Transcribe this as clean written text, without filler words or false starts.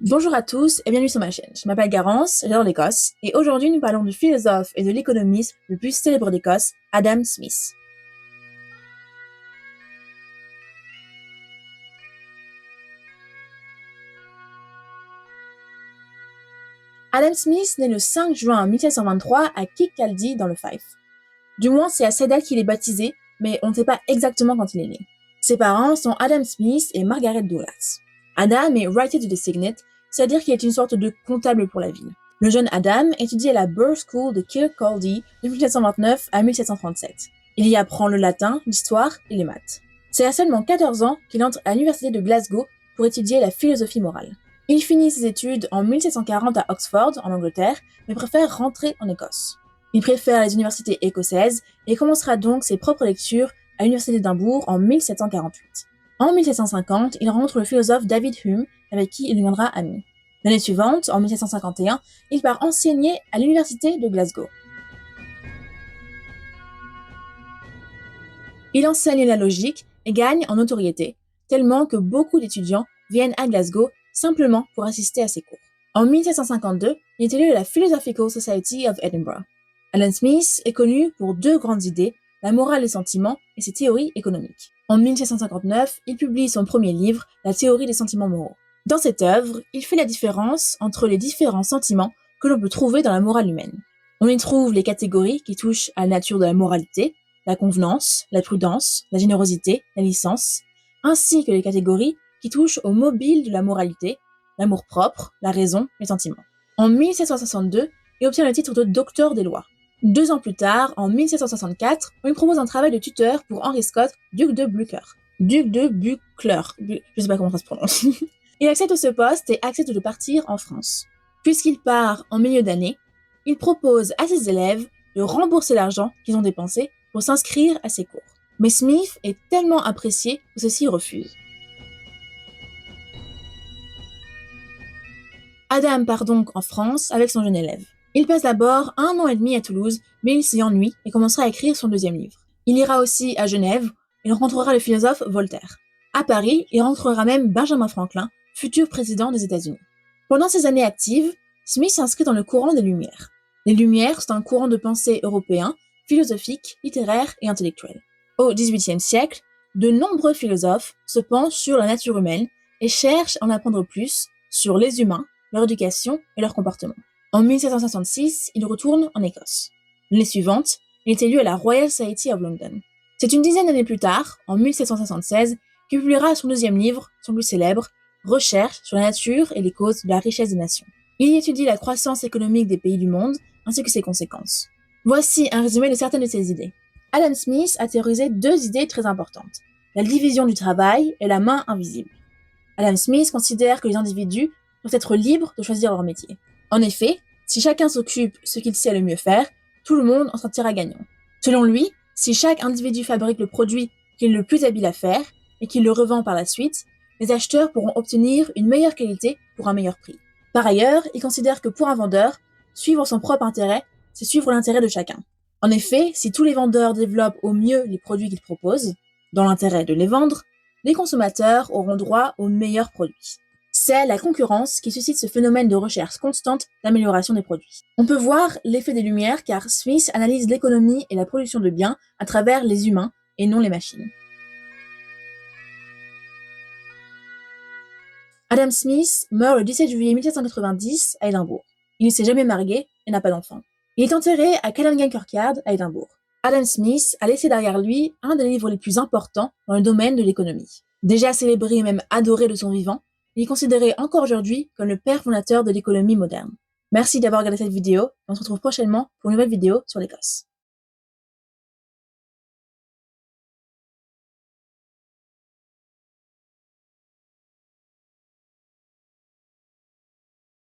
Bonjour à tous et bienvenue sur ma chaîne. Je m'appelle Garance, j'adore l'Écosse, et aujourd'hui nous parlons du philosophe et de l'économiste le plus célèbre d'Écosse, Adam Smith. Adam Smith naît le 5 juin 1723 à Kirkcaldy dans le Fife. Du moins c'est à cette date qu'il est baptisé, mais on ne sait pas exactement quand il est né. Ses parents sont Adam Smith et Margaret Douglas. Adam est Writer to Designate, c'est-à-dire qu'il est une sorte de comptable pour la ville. Le jeune Adam étudie à la Burr School de Kirkcaldy de 1729 à 1737. Il y apprend le latin, l'histoire et les maths. C'est à seulement 14 ans qu'il entre à l'université de Glasgow pour étudier la philosophie morale. Il finit ses études en 1740 à Oxford, en Angleterre, mais préfère rentrer en Écosse. Il préfère les universités écossaises et commencera donc ses propres lectures à l'université d'Édimbourg en 1748. En 1750, il rencontre le philosophe David Hume, avec qui il deviendra ami. L'année suivante, en 1751, il part enseigner à l'université de Glasgow. Il enseigne la logique et gagne en notoriété, tellement que beaucoup d'étudiants viennent à Glasgow simplement pour assister à ses cours. En 1752, il est élu à la Philosophical Society of Edinburgh. Adam Smith est connu pour deux grandes idées, la morale des sentiments et ses théories économiques. En 1759, il publie son premier livre, La théorie des sentiments moraux. Dans cette œuvre, il fait la différence entre les différents sentiments que l'on peut trouver dans la morale humaine. On y trouve les catégories qui touchent à la nature de la moralité, la convenance, la prudence, la générosité, la licence, ainsi que les catégories qui touchent au mobile de la moralité, l'amour-propre, la raison, les sentiments. En 1762, il obtient le titre de docteur des lois. 2 ans plus tard, en 1764, on lui propose un travail de tuteur pour Henry Scott, duc de Buccleuch. Je sais pas comment ça se prononce. Il accepte ce poste et accepte de partir en France. Puisqu'il part en milieu d'année, il propose à ses élèves de rembourser l'argent qu'ils ont dépensé pour s'inscrire à ses cours. Mais Smith est tellement apprécié que ceux-ci refusent. Adam part donc en France avec son jeune élève. Il passe d'abord 1 an et demi à Toulouse, mais il s'y ennuie et commencera à écrire son deuxième livre. Il ira aussi à Genève, et rencontrera le philosophe Voltaire. À Paris, il rencontrera même Benjamin Franklin, futur président des États-Unis. Pendant ses années actives, Smith s'inscrit dans le courant des Lumières. Les Lumières sont un courant de pensée européen, philosophique, littéraire et intellectuel. Au XVIIIe siècle, de nombreux philosophes se penchent sur la nature humaine et cherchent à en apprendre plus sur les humains, leur éducation et leur comportement. En 1766, il retourne en Écosse. L'année suivante, il est élu à la Royal Society of London. C'est une dizaine d'années plus tard, en 1776, qu'il publiera son deuxième livre, son plus célèbre, Recherches sur la nature et les causes de la richesse des nations. Il y étudie la croissance économique des pays du monde, ainsi que ses conséquences. Voici un résumé de certaines de ses idées. Adam Smith a théorisé 2 idées très importantes, la division du travail et la main invisible. Adam Smith considère que les individus doivent être libres de choisir leur métier. En effet, si chacun s'occupe ce qu'il sait le mieux faire, tout le monde en sortira gagnant. Selon lui, si chaque individu fabrique le produit qu'il est le plus habile à faire et qu'il le revend par la suite, les acheteurs pourront obtenir une meilleure qualité pour un meilleur prix. Par ailleurs, il considère que pour un vendeur, suivre son propre intérêt, c'est suivre l'intérêt de chacun. En effet, si tous les vendeurs développent au mieux les produits qu'ils proposent, dans l'intérêt de les vendre, les consommateurs auront droit aux meilleurs produits. C'est la concurrence qui suscite ce phénomène de recherche constante d'amélioration des produits. On peut voir l'effet des Lumières car Smith analyse l'économie et la production de biens à travers les humains et non les machines. Adam Smith meurt le 17 juillet 1790 à Édimbourg. Il ne s'est jamais marié et n'a pas d'enfant. Il est enterré à Calangan Kirkyard à Édimbourg. Adam Smith a laissé derrière lui un des livres les plus importants dans le domaine de l'économie. Déjà célébré et même adoré de son vivant, il est considéré encore aujourd'hui comme le père fondateur de l'économie moderne. Merci d'avoir regardé cette vidéo et on se retrouve prochainement pour une nouvelle vidéo sur l'Écosse.